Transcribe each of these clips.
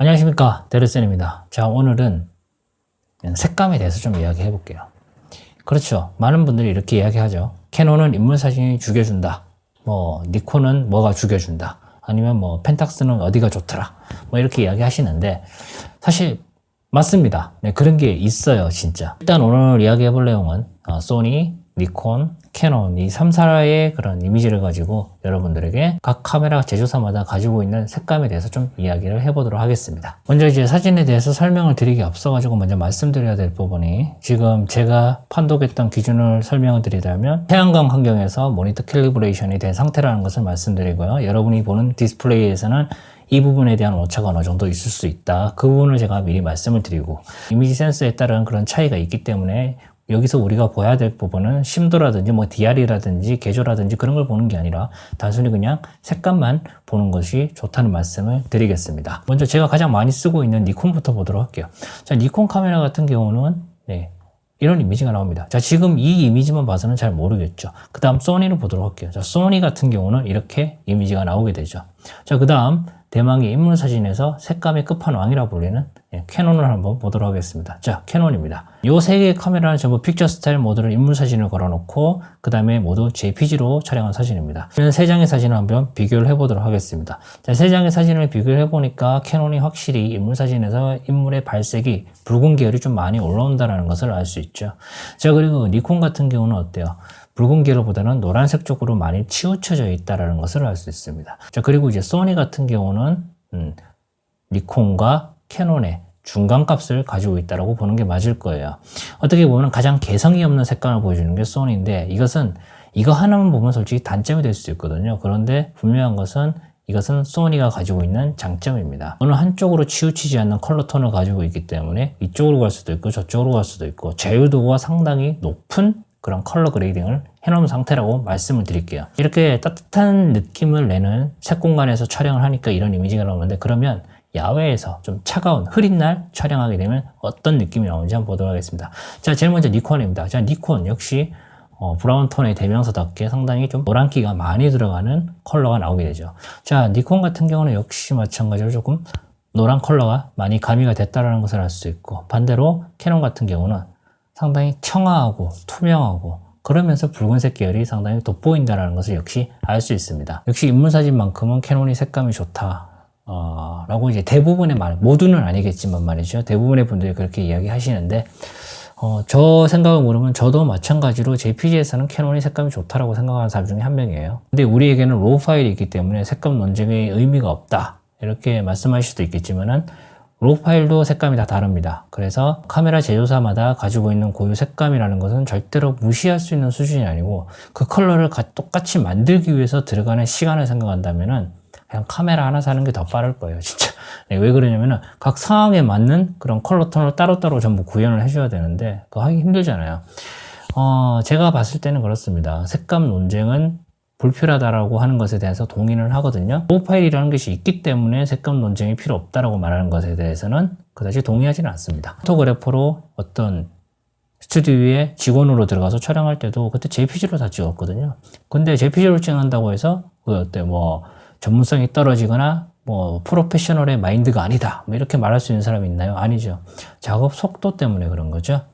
안녕하십니까, 데르센입니다. 자, 오늘은 색감에 대해서 좀 이야기해 볼게요. 그렇죠, 많은 분들이 이렇게 이야기하죠. 캐논은 인물사진이 죽여준다, 니콘은 뭐가 죽여준다, 아니면 펜탁스는 어디가 좋더라, 이렇게 이야기 하시는데, 사실 맞습니다. 네, 그런 게 있어요, 진짜. 일단 오늘 이야기해 볼 내용은 소니, 니콘, 캐논 이 3사의 그런 이미지를 가지고 여러분들에게 각 카메라 제조사마다 가지고 있는 색감에 대해서 좀 이야기를 해보도록 하겠습니다. 먼저 이제 사진에 대해서 설명을 드리기 앞서가지고 먼저 말씀드려야 될 부분이, 지금 제가 판독했던 기준을 설명을 드리자면 태양광 환경에서 모니터 캘리브레이션이 된 상태라는 것을 말씀드리고요. 여러분이 보는 디스플레이에서는 이 부분에 대한 오차가 어느 정도 있을 수 있다. 그 부분을 제가 미리 말씀을 드리고, 이미지 센서에 따른 그런 차이가 있기 때문에 여기서 우리가 봐야 될 부분은 심도라든지 DR이라든지 개조라든지 그런 걸 보는 게 아니라 단순히 그냥 색감만 보는 것이 좋다는 말씀을 드리겠습니다. 먼저 제가 가장 많이 쓰고 있는 니콘부터 보도록 할게요. 자, 니콘 카메라 같은 경우는 이런 이미지가 나옵니다. 자, 지금 이 이미지만 봐서는 잘 모르겠죠. 그 다음 소니를 보도록 할게요. 자, 소니 같은 경우는 이렇게 이미지가 나오게 되죠. 자, 그 다음 대망의 인물사진에서 색감의 끝판왕이라 불리는 캐논을 한번 보도록 하겠습니다. 자, 캐논입니다. 이 세 개의 카메라는 전부 픽처 스타일 모드를 인물사진을 걸어놓고 그 다음에 모두 JPG로 촬영한 사진입니다. 이런 세 장의 사진을 한번 비교를 해보도록 하겠습니다. 자, 세 장의 사진을 비교를 해보니까 캐논이 확실히 인물사진에서 인물의 발색이 붉은 계열이 좀 많이 올라온다는 것을 알 수 있죠. 자, 그리고 니콘 같은 경우는 어때요? 붉은 계열보다는 노란색 쪽으로 많이 치우쳐져 있다는 것을 알 수 있습니다. 자, 그리고 이제 소니 같은 경우는 니콘과 캐논의 중간값을 가지고 있다고 보는 게 맞을 거예요. 어떻게 보면 가장 개성이 없는 색감을 보여주는 게 소니인데, 이거 하나만 보면 솔직히 단점이 될 수 있거든요. 그런데 분명한 것은 이것은 소니가 가지고 있는 장점입니다. 어느 한쪽으로 치우치지 않는 컬러 톤을 가지고 있기 때문에 이쪽으로 갈 수도 있고 저쪽으로 갈 수도 있고 자유도가 상당히 높은 그런 컬러 그레이딩을 해놓은 상태라고 말씀을 드릴게요. 이렇게 따뜻한 느낌을 내는 색 공간에서 촬영을 하니까 이런 이미지가 나오는데, 그러면 야외에서 좀 차가운 흐린 날 촬영하게 되면 어떤 느낌이 나오는지 한번 보도록 하겠습니다. 자, 제일 먼저 니콘입니다. 자, 니콘 역시 브라운 톤의 대명사답게 상당히 좀 노란기가 많이 들어가는 컬러가 나오게 되죠. 자, 니콘 같은 경우는 역시 마찬가지로 조금 노란 컬러가 많이 가미가 됐다는 것을 알 수 있고, 반대로 캐논 같은 경우는 상당히 청아하고 투명하고 그러면서 붉은색 계열이 상당히 돋보인다는 것을 역시 알 수 있습니다. 역시 인물사진만큼은 캐논이 색감이 좋다 라고 이제 대부분의 모두는 아니겠지만 말이죠, 대부분의 분들이 그렇게 이야기하시는데, 저 생각을 물으면 저도 마찬가지로 JPG에서는 캐논이 색감이 좋다라고 생각하는 사람 중에 한 명이에요. 근데 우리에게는 로우 파일이 있기 때문에 색감 논쟁에 의미가 없다 이렇게 말씀하실 수도 있겠지만은, 로우 파일도 색감이 다 다릅니다. 그래서 카메라 제조사마다 가지고 있는 고유 색감이라는 것은 절대로 무시할 수 있는 수준이 아니고, 그 컬러를 똑같이 만들기 위해서 들어가는 시간을 생각한다면은 그냥 카메라 하나 사는 게 더 빠를 거예요, 진짜. 왜 그러냐면은 각 상황에 맞는 그런 컬러 톤을 따로따로 전부 구현을 해줘야 되는데 그거 하기 힘들잖아요. 제가 봤을 때는 그렇습니다. 색감 논쟁은 불필요하다라고 하는 것에 대해서 동의를 하거든요. 로우 파일이라는 것이 있기 때문에 색감 논쟁이 필요 없다라고 말하는 것에 대해서는 그다지 동의하지는 않습니다. 포토그래퍼로 어떤 스튜디오에 직원으로 들어가서 촬영할 때도 그때 JPG로 다 찍었거든요. 근데 JPG로 찍는다고 해서 전문성이 떨어지거나 프로페셔널의 마인드가 아니다 이렇게 말할 수 있는 사람이 있나요? 아니죠. 작업 속도 때문에 그런 거죠.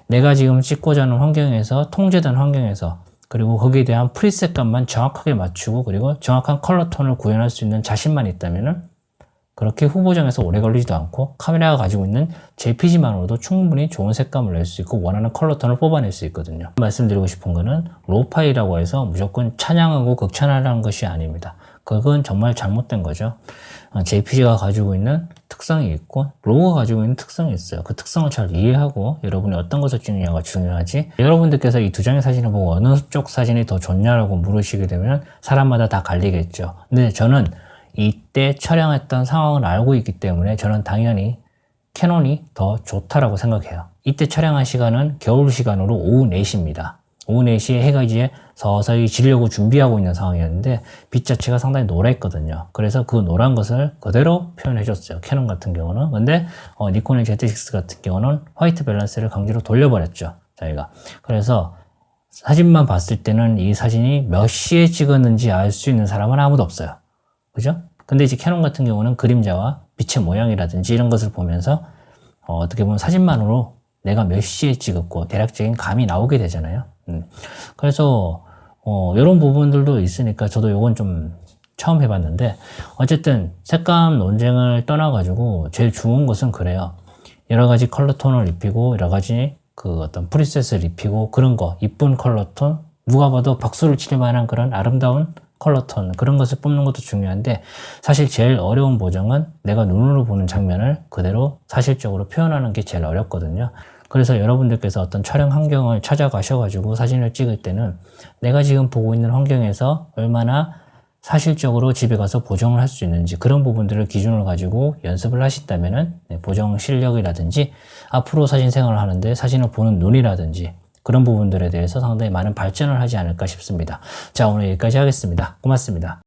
내가 지금 찍고자 하는 환경에서, 통제된 환경에서, 그리고 거기에 대한 프리셋감만 정확하게 맞추고 그리고 정확한 컬러 톤을 구현할 수 있는 자신만 있다면은 그렇게 후보정에서 오래 걸리지도 않고 카메라가 가지고 있는 JPG만으로도 충분히 좋은 색감을 낼 수 있고 원하는 컬러 톤을 뽑아낼 수 있거든요. 말씀드리고 싶은 거는 로우 파일이라고 해서 무조건 찬양하고 극찬하라는 것이 아닙니다. 그건 정말 잘못된 거죠. JPG가 가지고 있는 특성이 있고 로우가 가지고 있는 특성이 있어요. 그 특성을 잘 이해하고 여러분이 어떤 것을 찍느냐가 중요하지, 여러분들께서 이 두 장의 사진을 보고 어느 쪽 사진이 더 좋냐라고 물으시게 되면 사람마다 다 갈리겠죠. 근데 저는 이때 촬영했던 상황을 알고 있기 때문에 저는 당연히 캐논이 더 좋다라고 생각해요. 이때 촬영한 시간은 겨울 시간으로 오후 4시입니다. 오후 4시에 해가 이제 서서히 지려고 준비하고 있는 상황이었는데 빛 자체가 상당히 노랬거든요. 그래서 그 노란 것을 그대로 표현해 줬어요, 캐논 같은 경우는. 근데 니콘의 Z6 같은 경우는 화이트 밸런스를 강제로 돌려버렸죠, 저희가. 그래서 사진만 봤을 때는 이 사진이 몇 시에 찍었는지 알 수 있는 사람은 아무도 없어요. 그죠? 근데 이제 캐논 같은 경우는 그림자와 빛의 모양이라든지 이런 것을 보면서 어떻게 보면 사진만으로 내가 몇 시에 찍었고 대략적인 감이 나오게 되잖아요. 그래서 이런 부분들도 있으니까 저도 요건 좀 처음 해봤는데, 어쨌든 색감 논쟁을 떠나가지고 제일 좋은 것은 그래요. 여러 가지 컬러 톤을 입히고 여러 가지 그 어떤 프리셋을 입히고 그런 거, 이쁜 컬러 톤, 누가 봐도 박수를 칠 만한 그런 아름다운 컬러 톤, 그런 것을 뽑는 것도 중요한데, 사실 제일 어려운 보정은 내가 눈으로 보는 장면을 그대로 사실적으로 표현하는 게 제일 어렵거든요. 그래서 여러분들께서 어떤 촬영 환경을 찾아가셔가지고 사진을 찍을 때는 내가 지금 보고 있는 환경에서 얼마나 사실적으로 집에 가서 보정을 할 수 있는지, 그런 부분들을 기준으로 가지고 연습을 하신다면은 보정 실력이라든지 앞으로 사진 생활을 하는데 사진을 보는 눈이라든지 그런 부분들에 대해서 상당히 많은 발전을 하지 않을까 싶습니다. 자, 오늘 여기까지 하겠습니다. 고맙습니다.